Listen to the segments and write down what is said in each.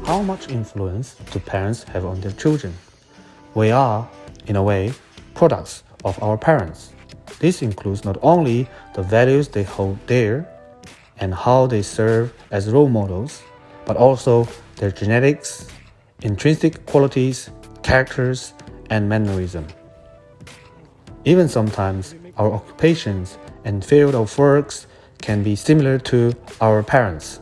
How much influence do parents have on their children? We are, in a way, products of our parents. This includes not only the values they hold dear and how they serve as role models, but also their genetics, intrinsic qualities, characters, and mannerisms. Even sometimes, our occupations and field of works can be similar to our parents.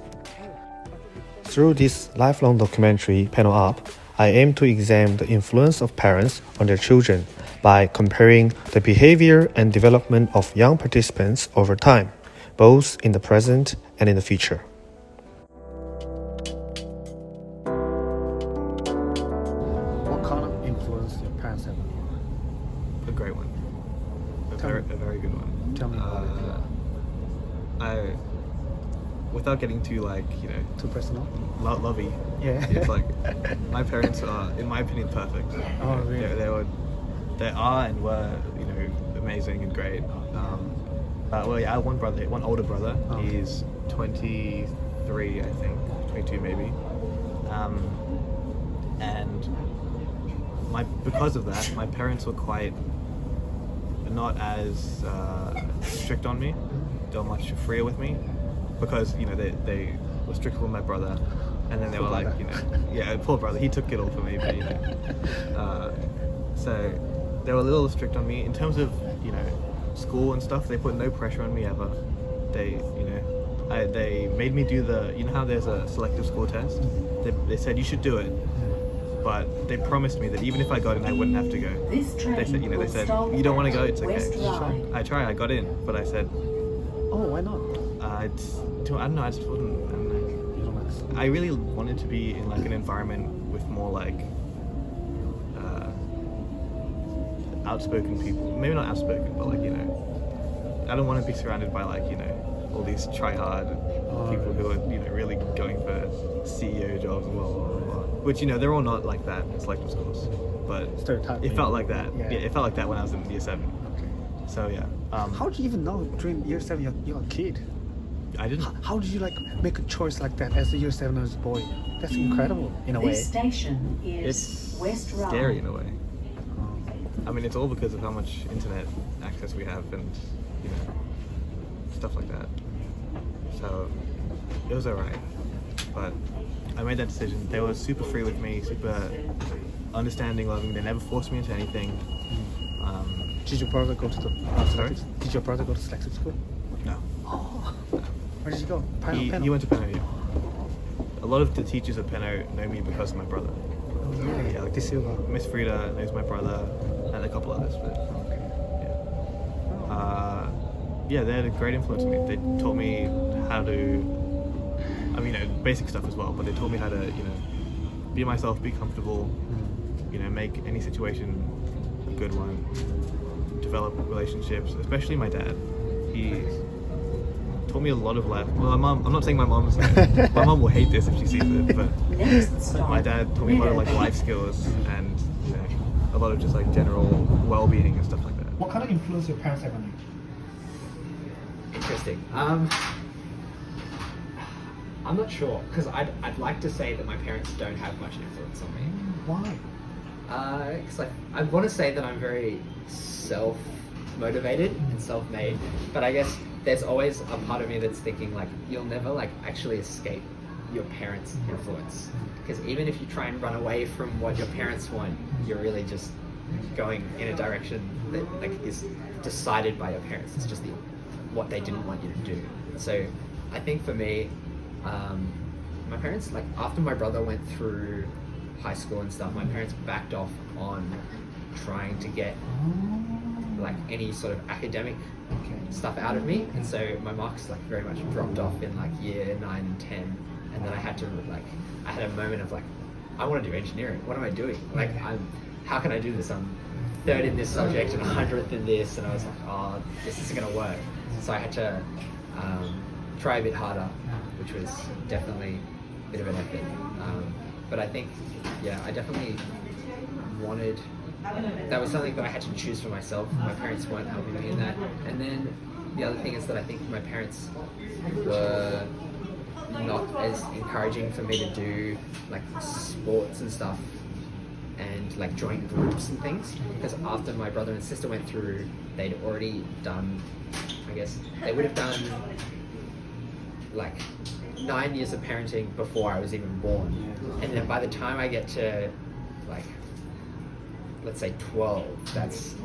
Through this lifelong documentary, Penno Up, I aim to examine the influence of parents on their children by comparing the behavior and development of young participants over time, both in the present and in the future. What kind of influence do your parents have on you? A great one. A very good one. Tell me about it. Without getting too Too personal? lovey. Yeah. It's like my parents are, in my opinion, perfect. Oh, really? They are and were, amazing and great. But I have one older brother. Oh. He's 23, I think, 22 maybe. And because of that, my parents were quite not as strict on me. They were much freer with me because they were strict with my brother, and then they were like, poor brother, he took it all for me, but so they were a little strict on me in terms of school and stuff. They put no pressure on me ever. They made me do how there's a selective school test. They said you should do it, but they promised me that even if I got in, I wouldn't have to go. They said you don't want to go, it's okay. I tried, I got in, but I said, Oh, why not? I don't know. I just wouldn't. I don't know. I really wanted to be in an environment with more outspoken people. Maybe not outspoken, but I don't want to be surrounded by all these try-hard people who are really going for CEO jobs and blah blah blah, blah. Which they're all not like that in selective schools, but it felt like that. Yeah. It felt like that when I was in year 7. Okay. So yeah. How did you even know during year 7 you're a kid? I didn't. How did you make a choice like that as a year 7 as a boy? That's incredible in a way. This station It's is West Rye. scary in a way. I mean, it's all because of how much internet access we have and stuff like that. So it was alright, but I made that decision. They were super free with me, super understanding, loving. They never forced me into anything. Did your brother go to Sorry? Did your brother go to selective school? No. Oh. Where did you go? He went to Penno. Yeah. A lot of the teachers at Penno know me because of my brother. Oh, really? Yeah, De Silva. Miss Frida knows my brother and a couple others. But yeah, they had a great influence on me. They taught me how to, basic stuff as well, but they taught me how to, be myself, be comfortable, make any situation a good one, develop relationships, especially my dad. He taught me a lot of life. Well, I'm not saying my mom's, my mom will hate this if she sees it, but my dad taught me a lot of life skills and a lot of just general well-being and stuff like that. What kind of influence your parents have on you? Interesting. I'm not sure, because I'd like to say that my parents don't have much influence on me. Why? Because I want to say that I'm very self-motivated and self-made, but I guess there's always a part of me that's thinking you'll never actually escape your parents' influence. Because even if you try and run away from what your parents want, you're really just going in a direction that is decided by your parents. It's just what they didn't want you to do. So I think for me, my parents, after my brother went through high school and stuff, my parents backed off on trying to get any sort of academic stuff out of me, and so my marks very much dropped off in year 9 and 10, and then I had to I had a moment of I want to do engineering. What am I doing? How can I do this? I'm 3rd in this subject and 100th in this, and I was oh, this isn't gonna work. So I had to try a bit harder, which was definitely a bit of an effort. But I think, I definitely wanted, that was something that I had to choose for myself. My parents weren't helping me in that. And then the other thing is that I think my parents were not as encouraging for me to do like sports and stuff and like join groups and things, because after my brother and sister went through, they'd already done, I guess they would have done like 9 years of parenting before I was even born, and then by the time I get to like, let's say 12, that's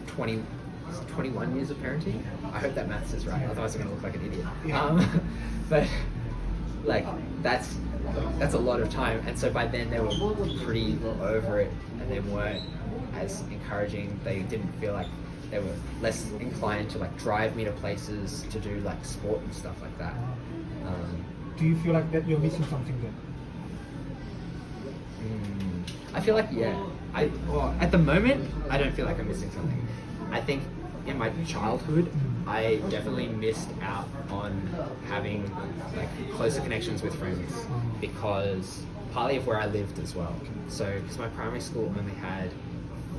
21 years of parenting. I hope that maths is right, otherwise I'm gonna look like an idiot. But like that's a lot of time, and so by then they were pretty over it, and they weren't as encouraging. They didn't feel like, they were less inclined to like drive me to places to do like sport and stuff like that. Do you feel like that you're missing something then? I feel like, yeah. At the moment, I don't feel like I'm missing something. I think in my childhood, I definitely missed out on having like closer connections with friends, because partly of where I lived as well. So, because my primary school only had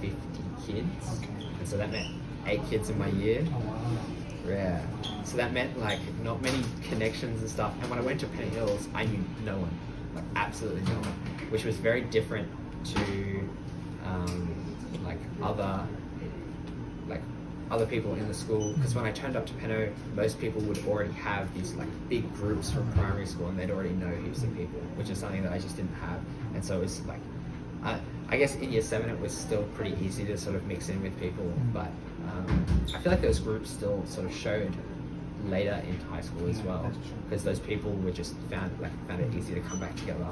50 kids, and so that meant 8 kids in my year. Yeah. So that meant like not many connections and stuff. And when I went to Penny Hills, I knew no one, like absolutely no one, which was very different to like other people in the school. Because when I turned up to Penno, most people would already have these like big groups from primary school, and they'd already know heaps of people, which is something that I just didn't have. And so it was like, I guess in year 7 it was still pretty easy to sort of mix in with people, but I feel like those groups still sort of showed later in high school as well, because those people were just found it easy to come back together.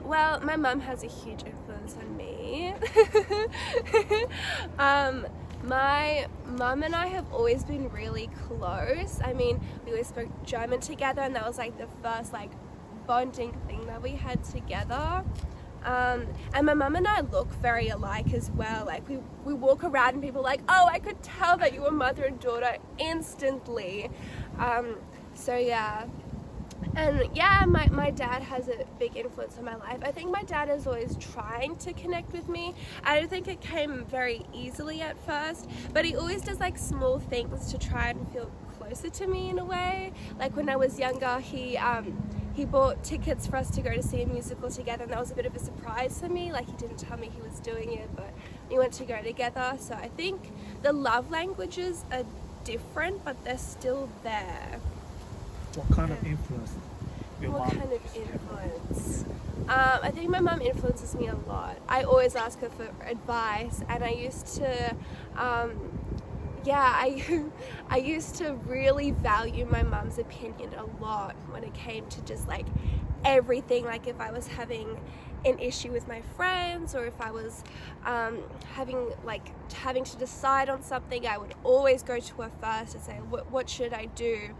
Well, my mum has a huge influence on me. My mum and I have always been really close. I mean, we always spoke German together, and that was like the first like bonding thing that we had together. And my mum and I look very alike as well. Like we walk around and people are like, oh, I could tell that you were mother and daughter instantly. So yeah. And yeah, my dad has a big influence on my life. I think my dad is always trying to connect with me. I don't think it came very easily at first, but he always does like small things to try and feel closer to me in a way. Like when I was younger, he bought tickets for us to go to see a musical together, and that was a bit of a surprise for me. Like he didn't tell me he was doing it, but we went to go together. So I think the love languages are different, but they're still there. What kind of influence? What kind of influence? I think my mum influences me a lot. I always ask her for advice, and I used to, I used to really value my mum's opinion a lot when it came to just like everything. Like if I was having an issue with my friends, or if I was having to decide on something, I would always go to her first and say, what should I do?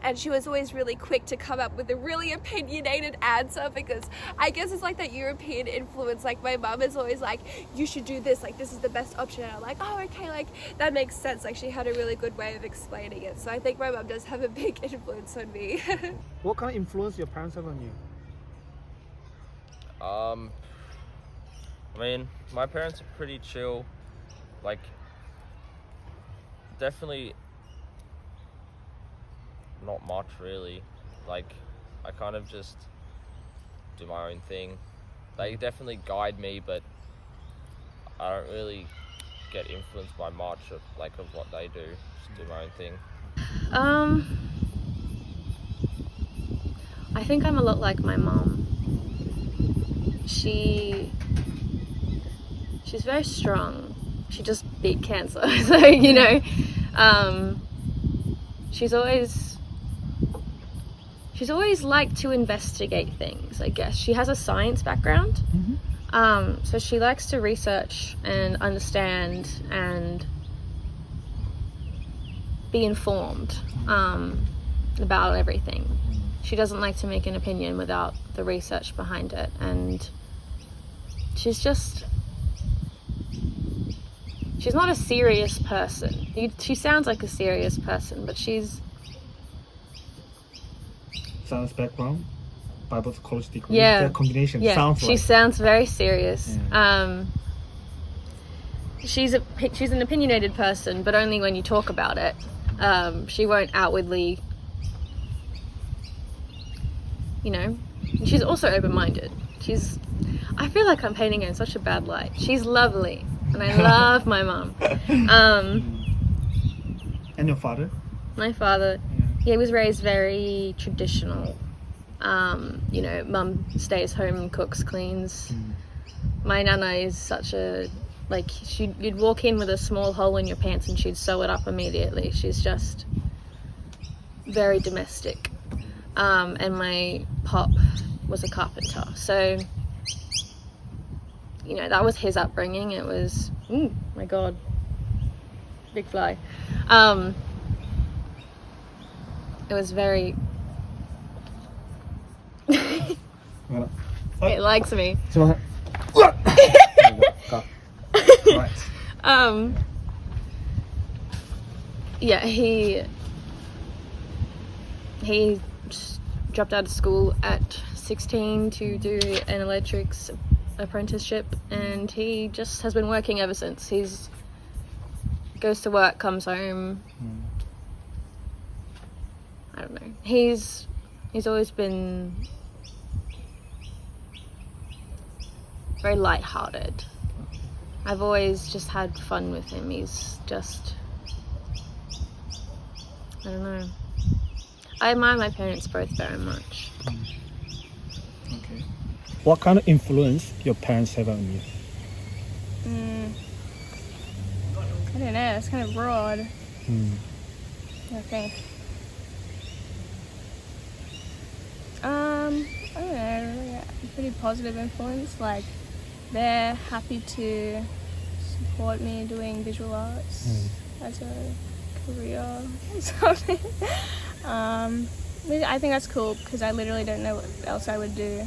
And she was always really quick to come up with a really opinionated answer, because I guess it's like that European influence. Like my mum is always like, you should do this, like this is the best option. And I'm like, oh, okay, like that makes sense. Like she had a really good way of explaining it. So I think my mum does have a big influence on me. What kind of influence your parents have on you? I mean, my parents are pretty chill. Like, definitely not much really. Like, I kind of just do my own thing. They definitely guide me, but I don't really get influenced by much of what they do. Just do my own thing. I think I'm a lot like my mom. She's very strong. She just beat cancer, so you know. She's always liked to investigate things, I guess. She has a science background, so she likes to research and understand and be informed about everything. She doesn't like to make an opinion without the research behind it, and she's not a serious person. She sounds like a serious person, but she's... Science background, Bible college degree, yeah, that combination yeah. sounds She like. sounds very serious. Yeah. she's an opinionated person, but only when you talk about it. She won't outwardly, you know. She's also open-minded. I feel like I'm painting her in such a bad light. She's lovely, and I love my mum. And your father? My father, Yeah. he was raised very traditional. You know, mum stays home and cooks, cleans. My nana is such a, like, you'd walk in with a small hole in your pants and she'd sew it up immediately. She's just very domestic. And my pop was a carpenter. So, you know, that was his upbringing. It was, oh my God, big fly. It was very... It likes me. Yeah, he just dropped out of school at 16 to do an electrics apprenticeship, and he just has been working ever since. He's goes to work, comes home. I don't know. He's always been very light-hearted. I've always just had fun with him. He's just, I don't know. I admire my parents both very much. Okay. What kind of influence your parents have on you? I don't know, it's kind of broad. I think. I don't know, really a pretty positive influence. Like, they're happy to support me doing visual arts as a career or something. I think that's cool because I literally don't know what else I would do.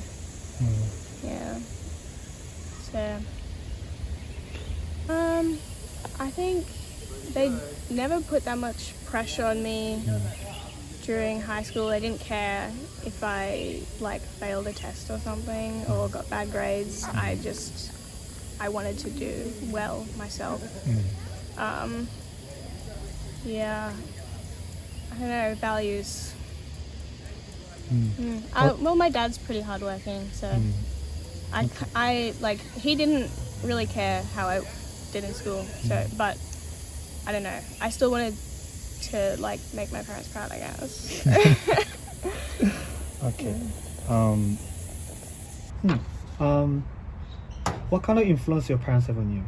Yeah. So, I think they never put that much pressure on me during high school. They didn't care if I like failed a test or something or got bad grades. I wanted to do well myself. Yeah, I don't know, values. Well, my dad's pretty hardworking, so I like, he didn't really care how I did in school, so, but I don't know, I still wanted to like make my parents proud, I guess. Okay. What kind of influence your parents have on you?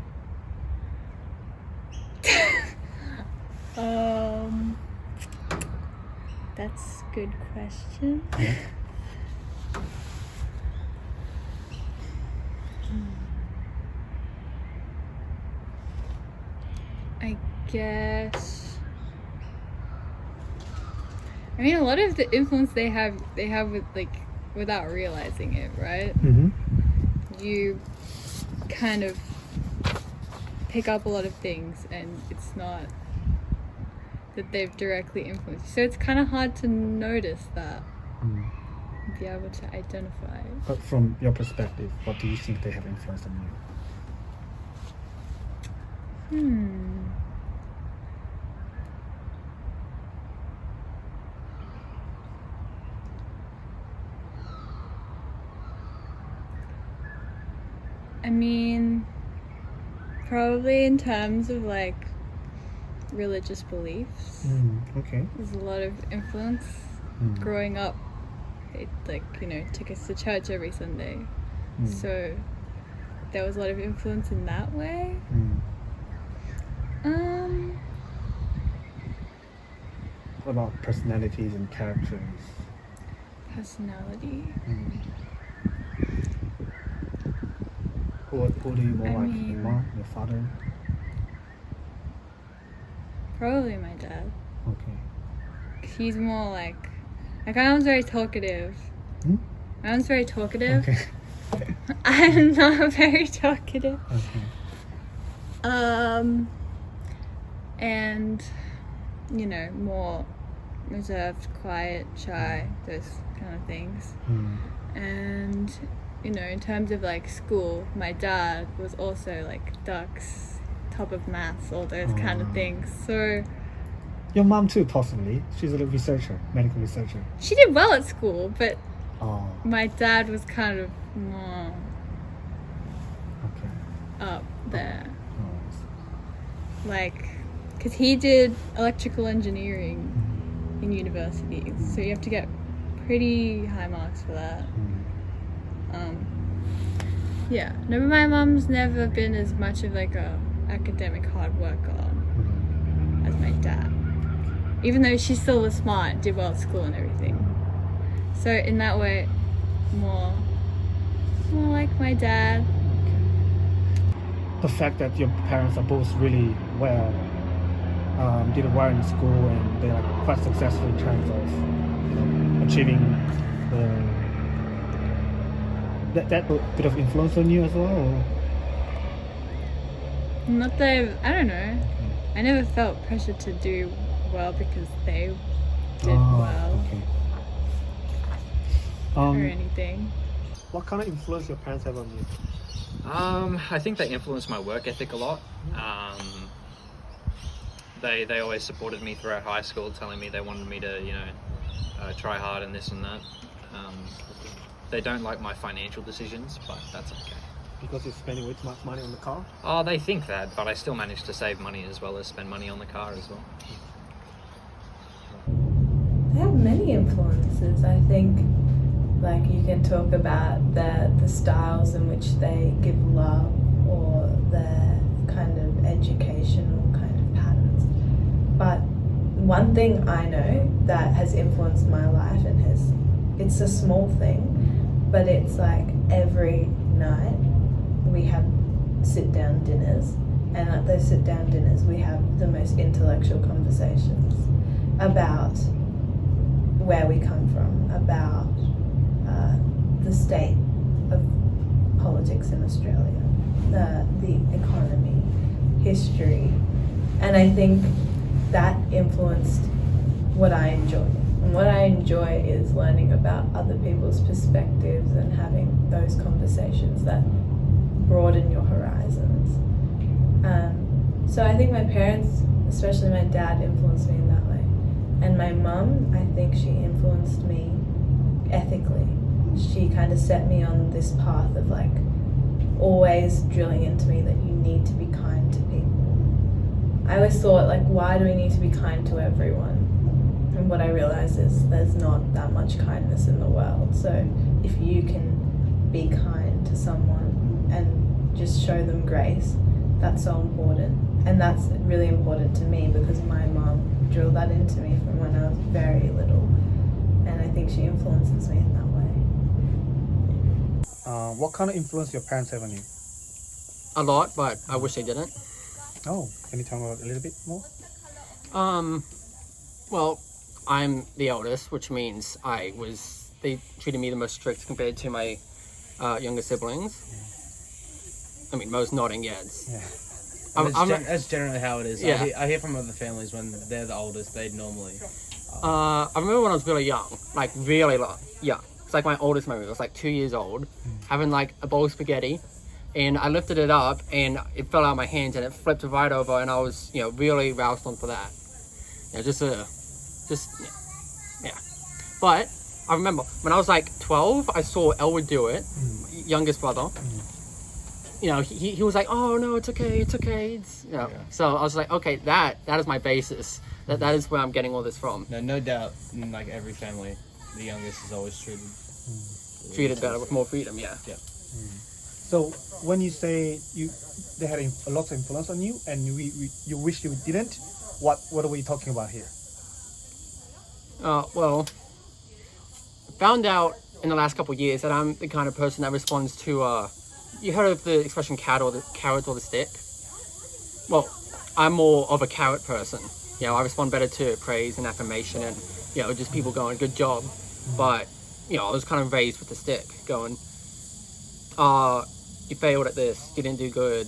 That's a good question. I guess, I mean, a lot of the influence they have with, like, without realizing it, right? You kind of pick up a lot of things and it's not that they've directly influenced you. So it's kind of hard to notice that and be able to identify. But from your perspective, what do you think they have influenced on you? I mean, probably in terms of like religious beliefs. Okay. There's a lot of influence. Growing up, it, like, you know, took us to church every Sunday. So there was a lot of influence in that way. What about personalities and characters? Personality. Who do you more I like? mean, Your mom, your father? Probably my dad. Okay. He's more like my mom's very talkative. My mom's very talkative. Okay. I'm not very talkative. Okay. And, you know, more reserved, quiet, shy, those kind of things. And, you know, in terms of like school, my dad was also like ducks. top of maths, all those kind of things. So Your mom too, possibly. She's a researcher, medical researcher. she did well at school, but Oh, my dad was kind of more okay. up there. Oh, Like, because he did electrical engineering in university, so you have to get pretty high marks for that. Yeah, no, but my mum's never been as much of like a academic hard worker as my dad, even though she still was smart, did well at school and everything. So in that way, more like my dad. the fact that your parents are both really well, did well in school, and they're like quite successful in terms of achieving that bit of influence on you as well. Or? Not that I don't know. I never felt pressure to do well because they did well Okay. or anything. What kind of influence your parents have on you? I think they influenced my work ethic a lot. They always supported me throughout high school, telling me they wanted me to, try hard and this and that. They don't like my financial decisions, but that's okay. Because you're spending way too much money on the car? Oh, they think that, but I still manage to save money as well as spend money on the car as well. They have many influences. I think, like, you can talk about the styles in which they give love, or their kind of educational kind of patterns. But one thing I know that has influenced my life, and it's a small thing, but it's like every night we have sit-down dinners, and at those sit-down dinners we have the most intellectual conversations about where we come from, about the state of politics in Australia, the economy, history, and I think that influenced what I enjoy. And what I enjoy is learning about other people's perspectives and having those conversations that broaden your horizons. So I think my parents, especially my dad, influenced me in that way. And my mum, I think she influenced me ethically. She kind of set me on this path of like always drilling into me that you need to be kind to people. I always thought, like, why do we need to be kind to everyone? And what I realized is there's not that much kindness in the world. So if you can be kind to someone and just show them grace, that's so important. And that's really important to me because my mom drilled that into me from when I was very little. And I think she influences me in that way. What kind of influence your parents have on you? A lot, but I wish they didn't. Oh, can you tell me a little bit more? Well, I'm the eldest, which means they treated me the most strict compared to my younger siblings. I mean, most nodding yes. Yeah. That's generally how it is. Yeah. I hear from other families when they're the oldest, they normally... I remember when I was really young, like really young. It's like my oldest memory. I was like 2 years old, having like a bowl of spaghetti, and I lifted it up and it fell out of my hands and it flipped right over, and I was, really roused on for that. Yeah. But I remember when I was like 12, I saw Elwood do it, youngest brother. He was like, "Oh no, it's okay. Yeah. So I was like, okay, that is my basis. That is where I'm getting all this from. No doubt, in like every family, the youngest is always Treated better with more freedom. Yeah. So when you say they had a lot of influence on you, and you wish you didn't, what are we talking about here? Well, I found out in the last couple of years that I'm the kind of person that responds to you heard of the expression carrot or the stick? Well, I'm more of a carrot person. I respond better to praise and affirmation and, just people going, good job. But, I was kind of raised with the stick going, you failed at this, you didn't do good,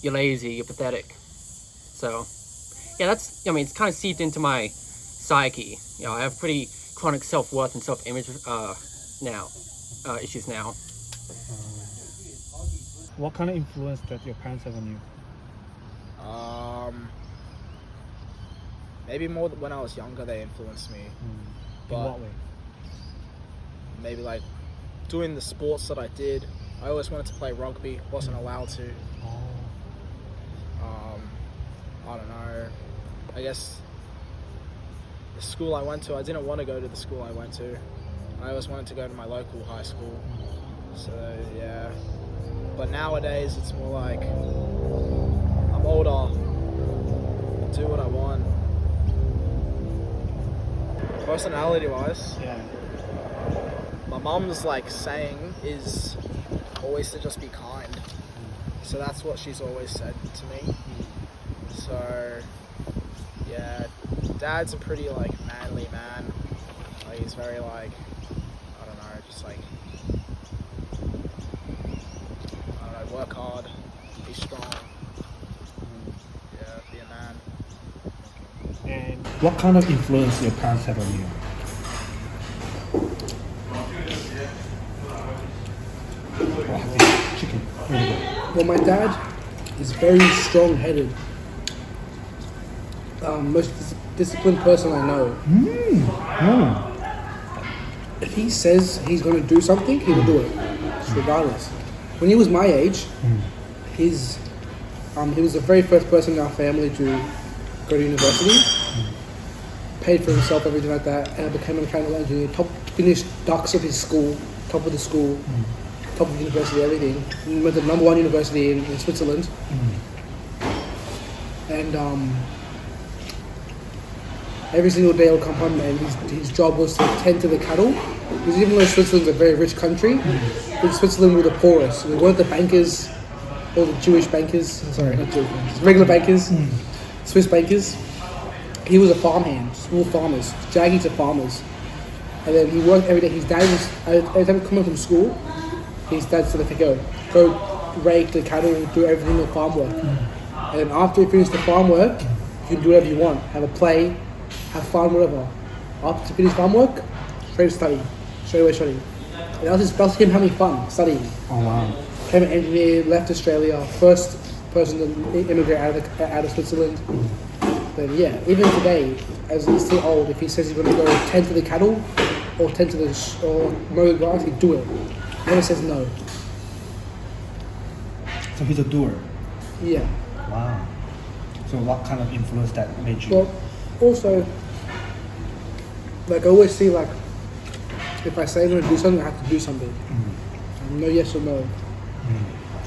you're lazy, you're pathetic. So, it's kind of seeped into my psyche. I have pretty chronic self-worth and self-image issues now. What kind of influence that your parents have on you? Maybe more when I was younger they influenced me. In But what way? maybe like doing the sports that I did. I always wanted to play rugby, wasn't allowed to. I don't know. I guess the school I went to, I didn't want to go to the school I went to. I always wanted to go to my local high school. So yeah. But nowadays it's more like I'm older. I do what I want. Personality wise, Yeah. my mum's like saying is always to just be kind. So that's what she's always said to me. So yeah, Dad's a pretty like manly man. Like he's very like, I don't know, just like, I don't know, work hard, be strong. Yeah, be a man. And what kind of influence your parents have on you? Chicken. Really good. Well, my dad is very strong-headed. Most disciplined person I know. If he says he's going to do something, he will do it, regardless. When he was my age, he was the very first person in our family to go to university. Paid for himself, everything like that, and became a mechanical engineer. Finished ducks of his school, top of the school, top of the university, everything. He went to the #1 university in Switzerland. And every single day he'll come home and his job was to tend to the cattle. Because even though Switzerland's a very rich country, in Switzerland we're the poorest. We weren't the bankers, all the Jewish bankers, sorry, not Jewish bankers, regular bankers, Swiss bankers. He was a farmhand, small farmers, jaggies of farmers. And then he worked every day. His dad was, every time he came home from school, his dad said, okay, go rake the cattle and do everything the farm work. And then after he finished the farm work, you can do whatever you want. Have a play, have fun, whatever. After he finished farm work, straight to study. Straight away studying. And that was him having fun, studying. Oh wow. Became an engineer, left Australia, first person to immigrate out of Switzerland. But yeah, even today, as he's still old, if he says he's going to go tend to the cattle or tend to or mow the grass, he'd do it. Never says no. So he's a doer. Yeah. Wow. So what kind of influence that made you? Well, also, like I always see, like if I say I'm going to do something, I have to do something. No yes or no.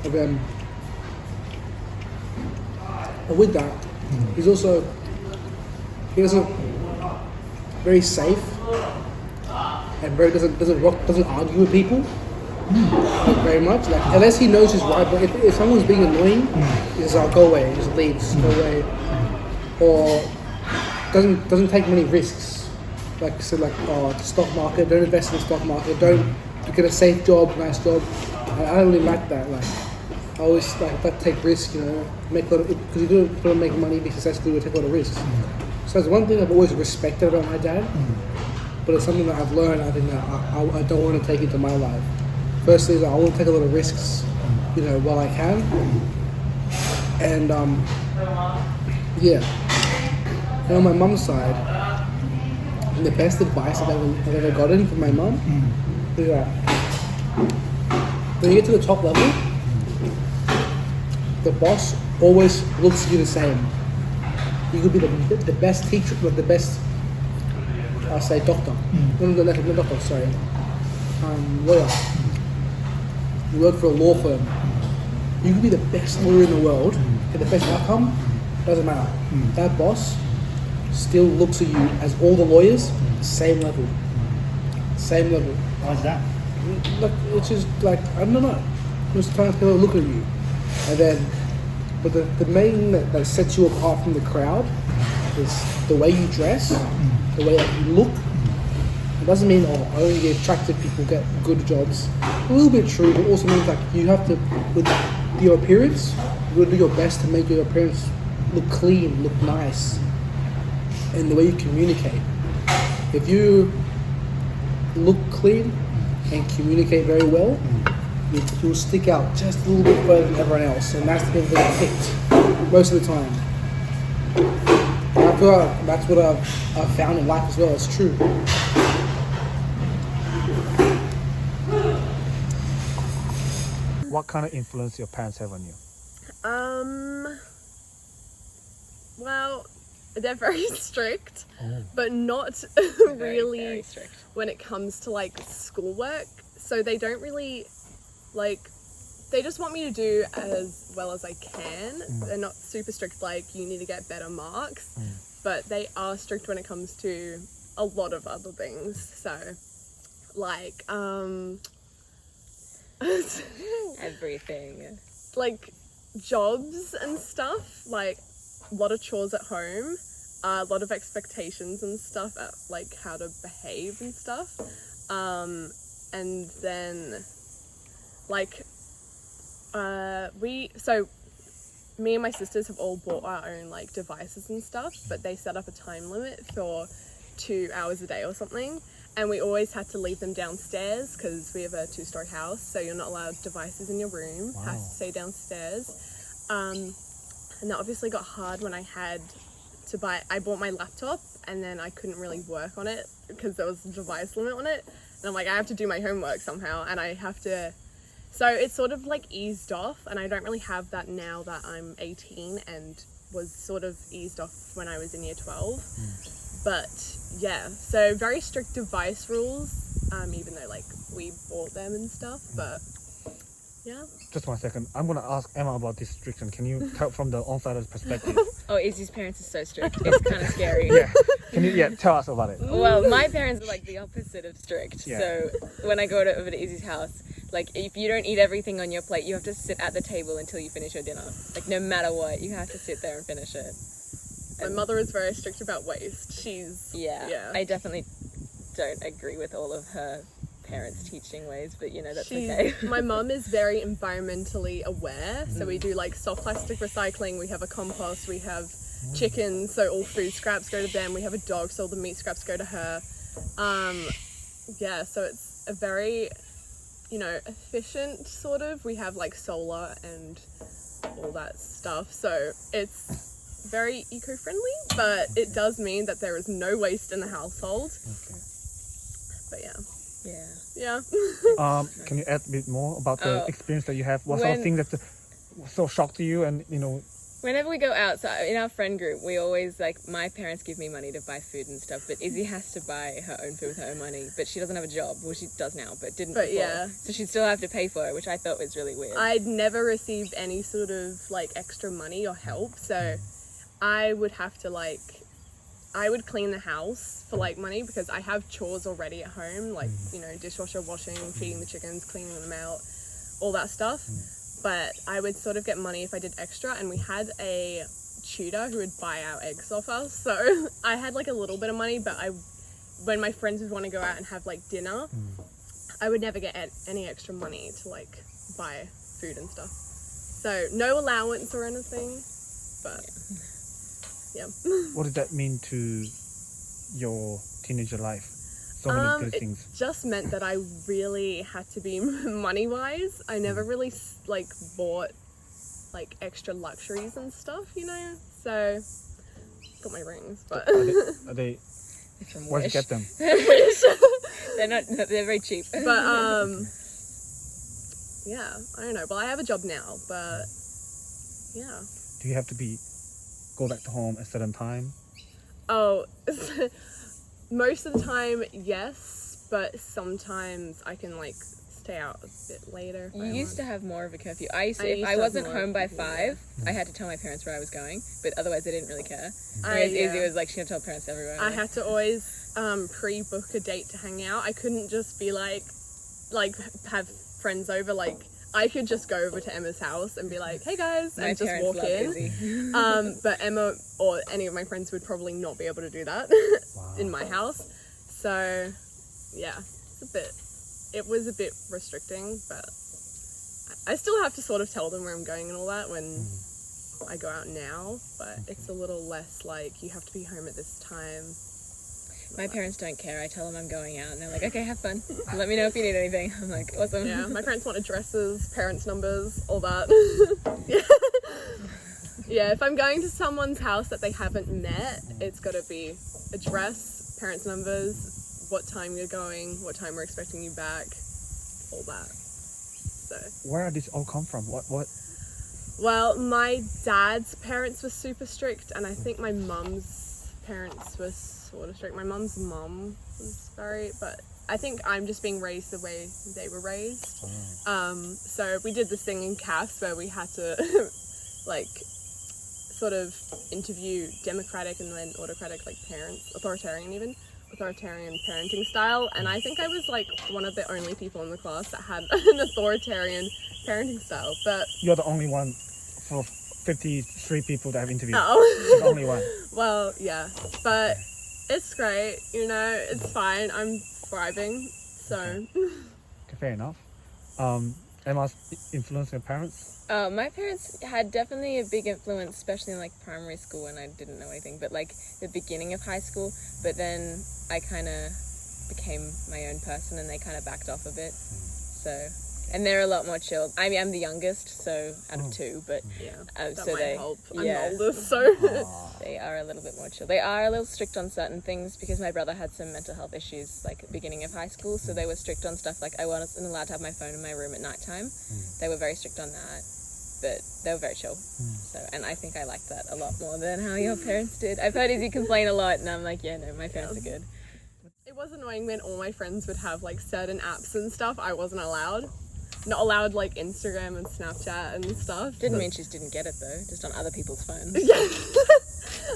And then, and with that, he doesn't very safe and very doesn't argue with people very much. Like unless he knows he's right, but if someone's being annoying, he says, "Oh, go away," he just leaves, go away, or doesn't take many risks. Like so, like the stock market, don't invest in the stock market, don't get a safe job, nice job. I don't really like that. Like I always like take risks, you know, make a lot of, because you do want to make money, be successful, you take a lot of risks. So it's one thing I've always respected about my dad, but it's something that I've learned. I think that I don't want to take into my life. Firstly, is I want to take a lot of risks, you know, while I can, and yeah. And on my mum's side, the best advice I've ever gotten from my mum is that when you get to the top level, the boss always looks at you the same. You could be the best teacher, but the best, I'll say doctor. No, doctor, sorry. Lawyer. You work for a law firm. You could be the best lawyer in the world, get the best outcome, doesn't matter. That boss still looks at you as all the lawyers, same level. Same level. Why is that? Like, it's just like, I don't know. Just trying to look at you. And then, but the main thing that sets you apart from the crowd is the way you dress, the way that you look. It doesn't mean, only the attractive people get good jobs. A little bit true, but also means like you have to, with your appearance, you gotta do your best to make your appearance look clean, look nice. And the way you communicate. If you look clean and communicate very well, you'll stick out just a little bit further than everyone else, and that's the people that get picked most of the time. And I feel like that's what I've found in life as well. It's true. What kind of influence your parents have on you? Well, they're very strict, but not really very strict. when it comes to like schoolwork. So they don't really like, they just want me to do as well as I can. They're not super strict like you need to get better marks, but they are strict when it comes to a lot of other things. So like Everything. like jobs and stuff, like a lot of chores at home, a lot of expectations and stuff at like how to behave and stuff, and then like me and my sisters have all bought our own like devices and stuff, but they set up a time limit for 2 hours a day or something, and we always had to leave them downstairs because we have a 2-story house, so you're not allowed devices in your room. Has to stay downstairs. And that obviously got hard when I had to I bought my laptop and then I couldn't really work on it because there was a device limit on it, and I'm like, I have to do my homework somehow, and I have to, so it's sort of like eased off, and I don't really have that now that I'm 18, and was sort of eased off when I was in year 12. But yeah, so very strict device rules, even though like we bought them and stuff, but yeah. Just 1 second. I'm going to ask Emma about this restriction. Can you tell from the outsider's perspective? Oh, Izzy's parents are so strict. It's kind of scary. Yeah. Can you tell us about it? Well, my parents are like the opposite of strict. Yeah. So when I go over to Izzy's house, like if you don't eat everything on your plate, you have to sit at the table until you finish your dinner. Like no matter what, you have to sit there and finish it. My mother is very strict about waste. She's yeah. I definitely don't agree with all of her parents' teaching ways, but you know, that's okay. My mum is very environmentally aware, so we do like soft plastic recycling, we have a compost, we have chickens, so all food scraps go to them, we have a dog, so all the meat scraps go to her. Yeah, so it's a very, you know, efficient sort of. We have like solar and all that stuff, so it's very eco-friendly, but it does mean that there is no waste in the household. But yeah. Can you add a bit more about the experience that you have? What sort of thing that's so shocked to you, and you know? Whenever we go out, so in our friend group, we always like, my parents give me money to buy food and stuff, but Izzy has to buy her own food with her own money, but she doesn't have a job. Well, she does now, but didn't before. Yeah. So she'd still have to pay for it, which I thought was really weird. I'd never received any sort of like extra money or help, so I would have to like, I would clean the house for like money because I have chores already at home, like, you know, dishwasher, washing, feeding the chickens, cleaning them out, all that stuff. But I would sort of get money if I did extra, and we had a tutor who would buy our eggs off us, so I had like a little bit of money, but when my friends would want to go out and have like dinner, I would never get any extra money to like buy food and stuff. So no allowance or anything, but yeah. What did that mean to your teenager life? So many good things. It just meant that I really had to be money-wise. I never really like bought like extra luxuries and stuff, you know. So got my rings, but are they where'd you get them? They're very cheap. But yeah, I don't know. Well, I have a job now, but yeah. Do you have to go back to home at a certain time? Oh, most of the time, yes, but sometimes I can like stay out a bit later. You used to have more of a curfew. If I wasn't home by 5, I had to tell my parents where I was going, but otherwise they didn't really care. Whereas Izzy was like, she had to tell parents everywhere. I had to always pre-book a date to hang out. I couldn't just be like have friends over. Like I could just go over to Emma's house and be like, hey guys, and just walk in. But Emma or any of my friends would probably not be able to do that in my house. So yeah, it was a bit restricting, but I still have to sort of tell them where I'm going and all that when I go out now, but it's a little less like you have to be home at this time. My parents don't care. I tell them I'm going out and they're like, okay, have fun. Let me know if you need anything. I'm like, awesome. Yeah, my parents want addresses, parents' numbers, all that. Yeah, if I'm going to someone's house that they haven't met, it's got to be address, parents' numbers, what time you're going, what time we're expecting you back, all that. So. Where did this all come from? What? Well, my dad's parents were super strict, and I think my mum's parents were sort of strict. My mum's mum was very, but I think I'm just being raised the way they were raised. So we did this thing in CAFS where we had to like sort of interview democratic and then autocratic like parents, authoritarian parenting style, and I think I was like one of the only people in the class that had an authoritarian parenting style. But You're the only one for 53 people that I've interviewed. Oh. The only one. Well, yeah, but it's great, you know, it's fine. I'm thriving, so. Okay, fair enough. Emma's influence your parents? My parents had definitely a big influence, especially in like primary school when I didn't know anything, but like the beginning of high school. But then I kind of became my own person and they kind of backed off a bit. So, and they're a lot more chill. I mean, I'm the youngest, so out of two, but yeah, that so might help. I'm yeah, the oldest, so they are a little bit more chill. They are a little strict on certain things because my brother had some mental health issues like at the beginning of high school, so they were strict on stuff like I wasn't allowed to have my phone in my room at nighttime. They were very strict on that, but they were very chill. So, and I think I liked that a lot more than how your parents did. I've heard Izzy complain a lot, and I'm like, yeah, no, my parents are good. it was annoying when all my friends would have like certain apps and stuff. I wasn't allowed. Not allowed like Instagram and Snapchat and stuff. Didn't mean she just didn't get it though, just on other people's phones. Yeah.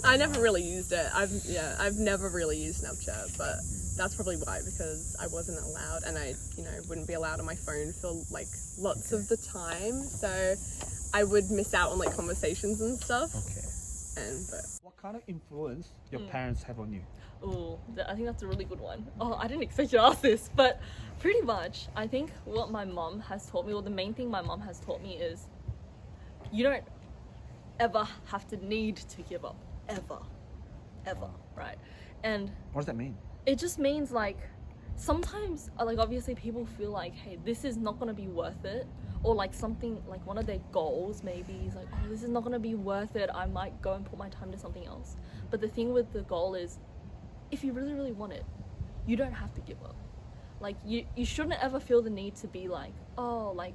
I never really used it. I've never really used Snapchat, but that's probably why, because I wasn't allowed, and I, you know, wouldn't be allowed on my phone for like lots of the time, so I would miss out on like conversations and stuff. But what kind of influence your parents have on you? Oh, I think that's a really good one. Oh, I didn't expect you to ask this, but pretty much, I think what my mom has taught me, or the main thing my mom has taught me is, you don't ever have to need to give up. Ever, right? And What does that mean? it just means like, sometimes, like obviously people feel like, hey, this is not gonna be worth it, or like something, like one of their goals maybe is like, oh, this is not gonna be worth it, I might go and put my time to something else. But the thing with the goal is, if you really, really want it, you don't have to give up. Like, you shouldn't ever feel the need to be like, oh, like,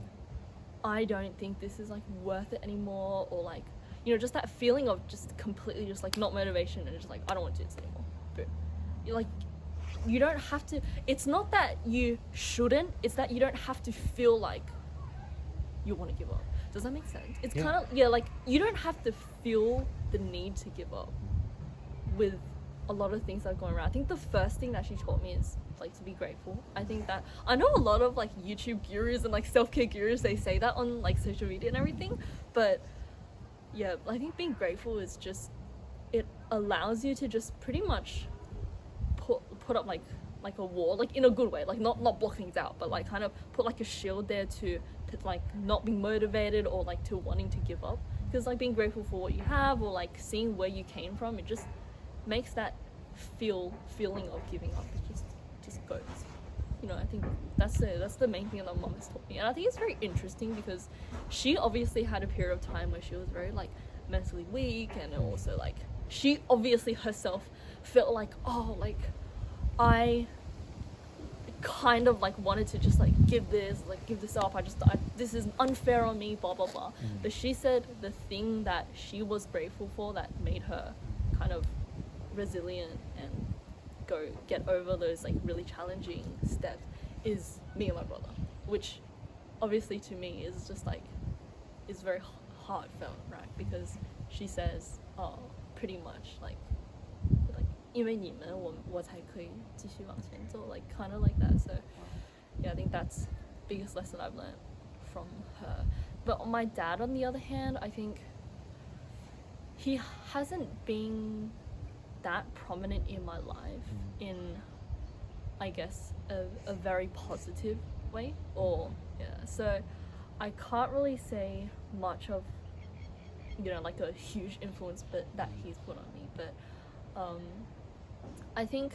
I don't think this is like worth it anymore, or like, you know, just that feeling of just completely just like not motivation and just like, I don't want to do this anymore. But you're like, you don't have to, it's not that you shouldn't, it's that you don't have to feel like you want to give up. Does that make sense? It's kind of, yeah, like, you don't have to feel the need to give up with a lot of things that are going around. I think the first thing that she taught me is like to be grateful. I think that I know a lot of like YouTube gurus and like self-care gurus, they say that on like social media and everything, but yeah, I think being grateful is just, it allows you to just pretty much put up like a wall, like in a good way, like not block things out, but like kind of put like a shield there to like not being motivated or like to wanting to give up. Because like being grateful for what you have, or like seeing where you came from, it just makes that feeling of giving up just goes. You know, I think that's the main thing that my mom has taught me. And I think it's very interesting because she obviously had a period of time where she was very like mentally weak, and also like she obviously herself felt like, oh, like I kind of like wanted to just like give this up, this is unfair on me, blah blah blah. But she said the thing that she was grateful for that made her kind of resilient and get over those like really challenging steps is me and my brother, which obviously to me is just like, is very heartfelt, right? Because she says, oh, pretty much like 因为你们我才可以继续往前走, like kind of like that. So yeah, I think that's the biggest lesson I've learned from her. But my dad, on the other hand, I think he hasn't been that prominent in my life in, I guess, a very positive way, or yeah, so I can't really say much of, you know, like a huge influence but that he's put on me. But I think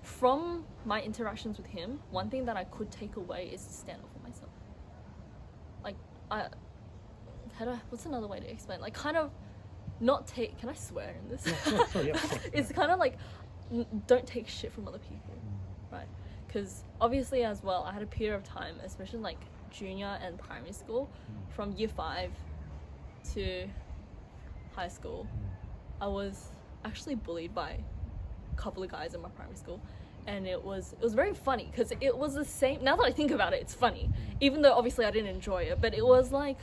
from my interactions with him, one thing that I could take away is to stand up for myself. Like, what's another way to explain? Like, kind of not take, can I swear in this? It's kind of like, don't take shit from other people, right? Because obviously as well, I had a period of time, especially like junior and primary school, from year 5 to high school, I was actually bullied by a couple of guys in my primary school, and it was very funny because it was the same. Now that I think about it, it's funny, even though obviously I didn't enjoy it. But it was like,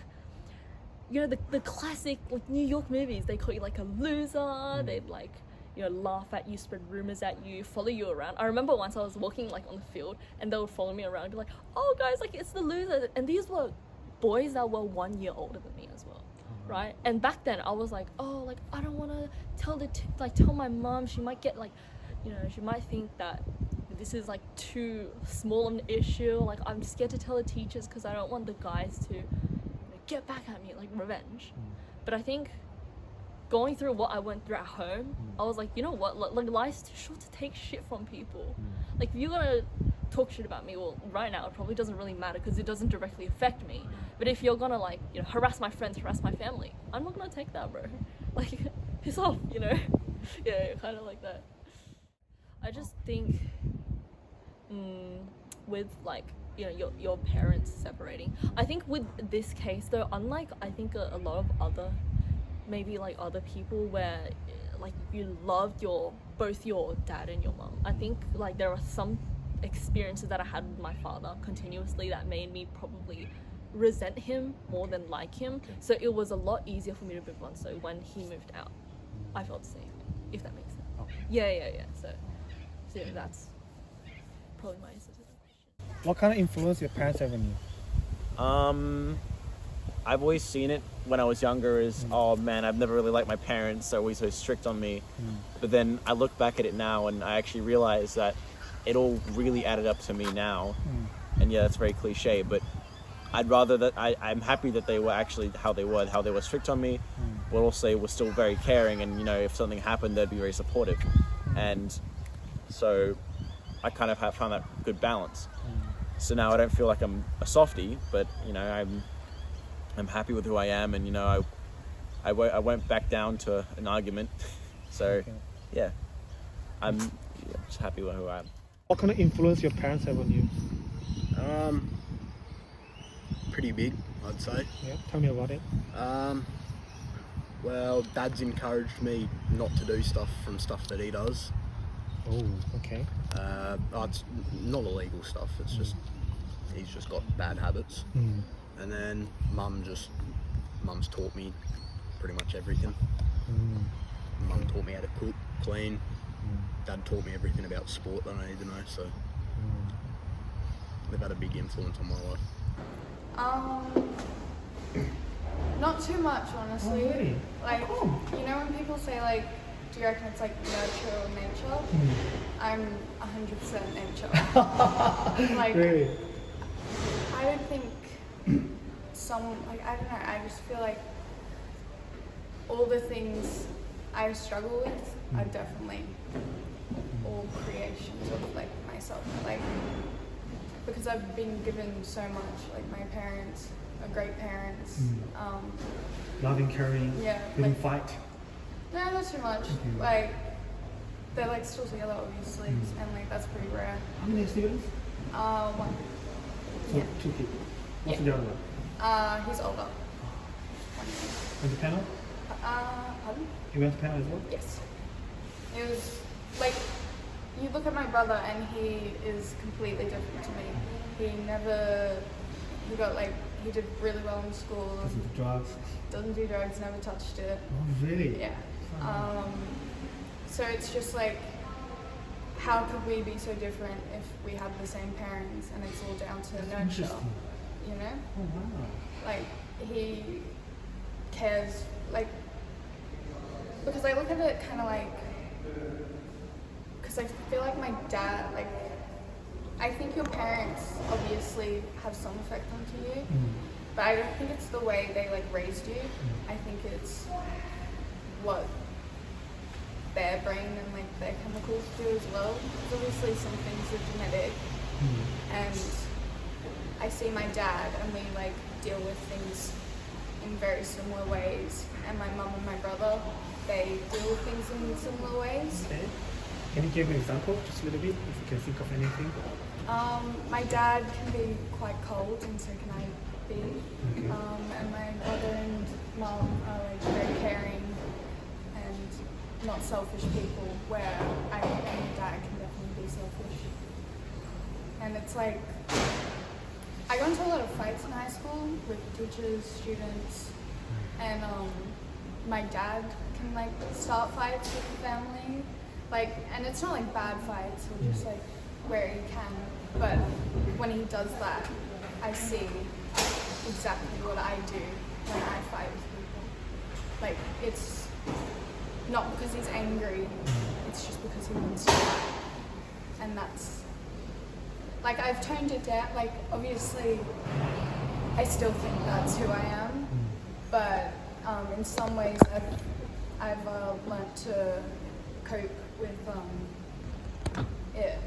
you know, the classic like New York movies. They call you like a loser. They'd like, you know, laugh at you, spread rumors at you, follow you around. I remember once I was walking like on the field, and they would follow me around and be like, "Oh guys, like it's the loser," and these were boys that were 1 year older than me as well. Right? And back then I was like, oh, like I don't want to tell my mom. She might get like, you know, she might think that this is like too small an issue. Like I'm scared to tell the teachers because I don't want the guys to, you know, get back at me, like revenge. But I think going through what I went through at home, I was like, you know what, like life's too short to take shit from people. Like if you're gonna talk shit about me, well, right now it probably doesn't really matter because it doesn't directly affect me. But if you're gonna like, you know, harass my friends, harass my family, I'm not gonna take that, bro. Like, piss off, you know? Yeah, kind of like that. I just think with like, you know, your parents separating, I think with this case though, unlike I think a lot of other, maybe like other people where like you loved both your dad and your mom, I think like there are some experiences that I had with my father continuously that made me probably resent him more than like him. So it was a lot easier for me to move on. So when he moved out, I felt safe, if that makes sense. Yeah. So yeah, that's probably my answer to that question. What kind of influence your parents have on you? I've always seen it when I was younger as, oh man, I've never really liked my parents. They're always so strict on me. But then I look back at it now and I actually realize that it all really added up to me now. And yeah, that's very cliche, but I'd rather that I'm happy that they were actually how they were strict on me, but also were still very caring, and you know, if something happened, they'd be very supportive. And so I kind of have found that good balance. So now I don't feel like I'm a softie, but you know, I'm happy with who I am, and you know, I went back down to an argument. So yeah, I'm just happy with who I am. What kind of influence your parents have on you? Pretty big, I'd say. Yeah, tell me about it. Well, Dad's encouraged me not to do stuff that he does. Oh, okay. It's not illegal stuff, it's just, he's just got bad habits. And then Mum's taught me pretty much everything. Mum taught me how to cook, clean. Dad taught me everything about sport that I need to know, so they've had a big influence on my life. Not too much, honestly. Oh, really? Like, you know when people say like, do you reckon it's like nurture or nature? I'm 100% nature. Like, really? I don't think I don't know, I just feel like all the things I struggle with are definitely all creations of like myself. Like, because I've been given so much, like my parents are great parents. Loving, caring, yeah, didn't like, fight. No, not too much. Like, they're like still together obviously, and like that's pretty rare. How many siblings? One. So 2 people. What's the other one? He's older. Went to Penno? Pardon? You went to Penno as well? Yes. It was like, you look at my brother and he is completely different to me. He did really well in school. Doesn't do drugs? Doesn't do drugs, never touched it. Oh, really? Yeah. So it's just like, how could we be so different if we have the same parents, and it's all down to nurture, you know? Oh, wow. Like, he cares, like, because I look at it kind of like, because I feel like my dad, like, I think your parents obviously have some effect onto you, but I don't think it's the way they like raised you. I think it's what their brain and like their chemicals do as well. Because obviously some things are genetic, and I see my dad and we like deal with things in very similar ways, and my mum and my brother, they deal with things in similar ways. Okay. Can you give an example, just a little bit, if you can think of anything? My dad can be quite cold, and so can I be. Okay. And my brother and mum are like very caring and not selfish people, where I and my dad can definitely be selfish. And it's like, I got into a lot of fights in high school with teachers, students, and my dad can like start fights with the family, like, and it's not like bad fights or just like where he can, but when he does that, I see exactly what I do when I fight with people. Like, it's not because he's angry, it's just because he wants to fight, and that's, like, I've toned it down. Like, obviously, I still think that's who I am, but in some ways I've learnt to cope with it.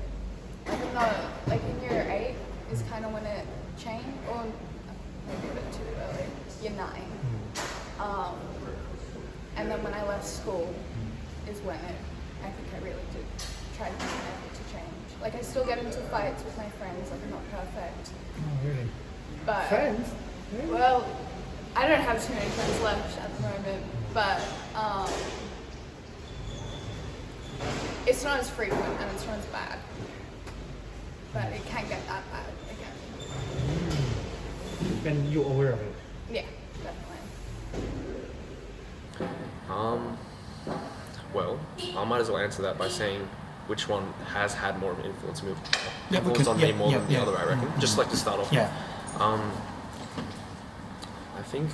Like, I'm not, like, in year 8 is kind of when it changed, or maybe a bit too early, year 9. And then when I left school is when I think I really did try to make an effort to change. Like, I still get into fights with my friends, like, I'm not perfect. Oh, really? But, Friends? Really? well, I don't have too many friends left at the moment, but it's not as frequent and it's not as bad. But it can get that bad again. And you're aware of it? Yeah, definitely. Well, I might as well answer that by saying which one has had more of an influence on me more than the other, I reckon. Just like to start off. Yeah. I think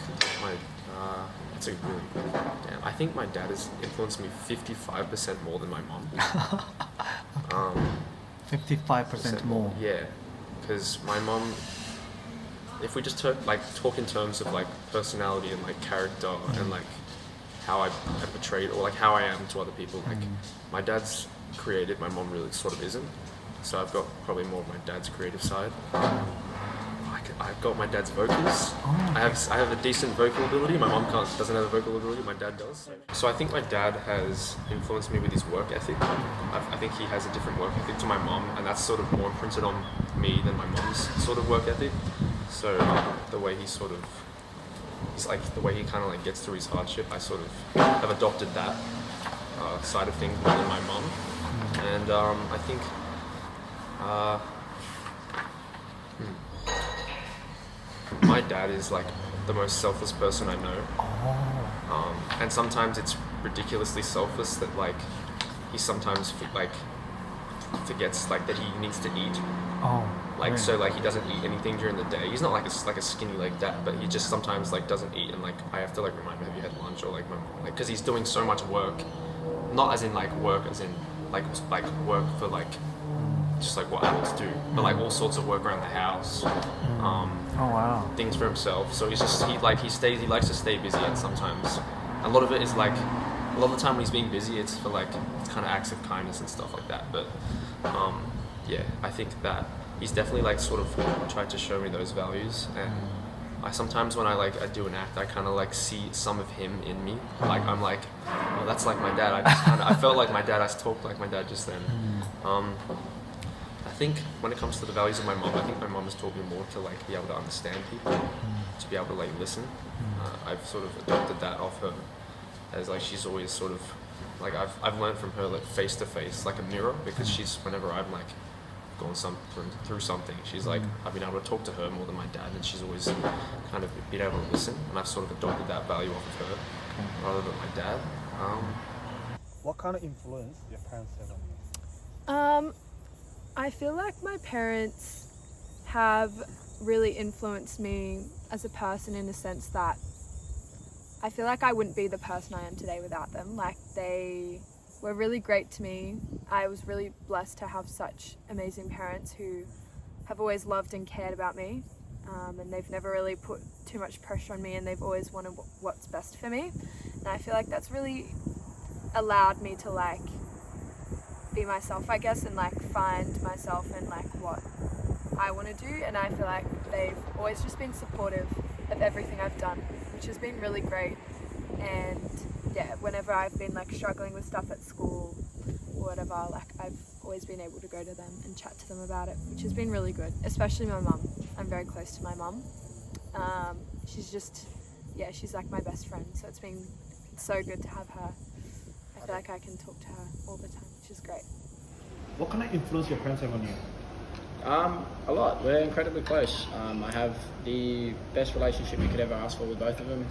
that's a really good. Damn. I think my dad has influenced me 55% more than my mom. 55% more. Yeah, because my mom. If we just talk in terms of like personality and like character and like how I portrayed or like how I am to other people, like my dad's creative, my mom really sort of isn't. So I've got probably more of my dad's creative side. I've got my dad's vocals. I have a decent vocal ability. My mom doesn't have a vocal ability. My dad does. So I think my dad has influenced me with his work ethic. I think he has a different work ethic to my mom, and that's sort of more imprinted on me than my mom's sort of work ethic. So the way he sort of, the way he kind of like gets through his hardship, I sort of have adopted that side of things more than my mom. And I think. My dad is like the most selfless person I know, and sometimes it's ridiculously selfless that like he sometimes forgets like that he needs to eat. Really? So like he doesn't eat anything during the day. He's not like a skinny like that, but he just sometimes like doesn't eat, and like I have to like remind him, have you had lunch, or like because he's doing so much work, not as in like work as in like work for like just like what adults do, but like all sorts of work around the house. Things for himself. So he likes to stay busy, and sometimes a lot of it is like a lot of the time when he's being busy, it's for like kind of acts of kindness and stuff like that. But yeah, I think that he's definitely like sort of tried to show me those values, and I sometimes when I do an act, I kind of like see some of him in me. Like I'm like, oh, that's like my dad. I felt like my dad. I talked like my dad just then. I think when it comes to the values of my mom, I think my mom has taught me more to like be able to understand people, to be able to like listen. I've sort of adopted that off her, as like she's always sort of like I've learned from her like face to face, like a mirror, because she's whenever I'm like going through something, she's like I've been able to talk to her more than my dad, and she's always kind of been able to listen, and I've sort of adopted that value off of her rather than my dad. What kind of influence your parents have on you? I feel like my parents have really influenced me as a person in the sense that I feel like I wouldn't be the person I am today without them. Like, they were really great to me. I was really blessed to have such amazing parents who have always loved and cared about me, and they've never really put too much pressure on me, and they've always wanted what's best for me. And I feel like that's really allowed me to like be myself, I guess, and like find myself in like what I want to do. And I feel like they've always just been supportive of everything I've done, which has been really great. And yeah, whenever I've been like struggling with stuff at school or whatever, like I've always been able to go to them and chat to them about it, which has been really good, especially my mum. I'm very close to my mum. She's just, yeah, she's like my best friend, so it's been so good to have her. I feel like I can talk to her all the time, which is great. What kind of influence your parents have on you? A lot. We're incredibly close. I have the best relationship you could ever ask for with both of them.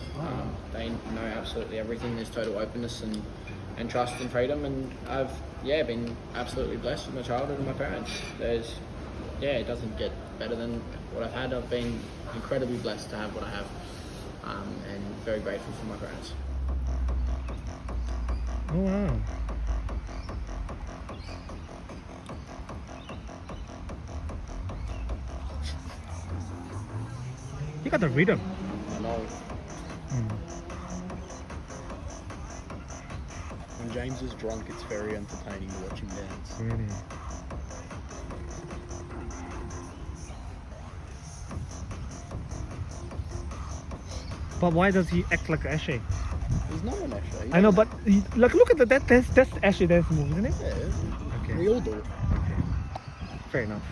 They know absolutely everything. There's total openness and trust and freedom, and I've been absolutely blessed with my childhood and my parents. It doesn't get better than what I've had. I've been incredibly blessed to have what I have, and very grateful for my parents. Oh wow. You got the rhythm. I know. When James is drunk, it's very entertaining to watch him dance. Really? But why does he act like Ashley? He's not an Ashley. I know, but like, look at that's Ashley dance move, isn't it? Yeah. Okay. We all do it. Fair enough.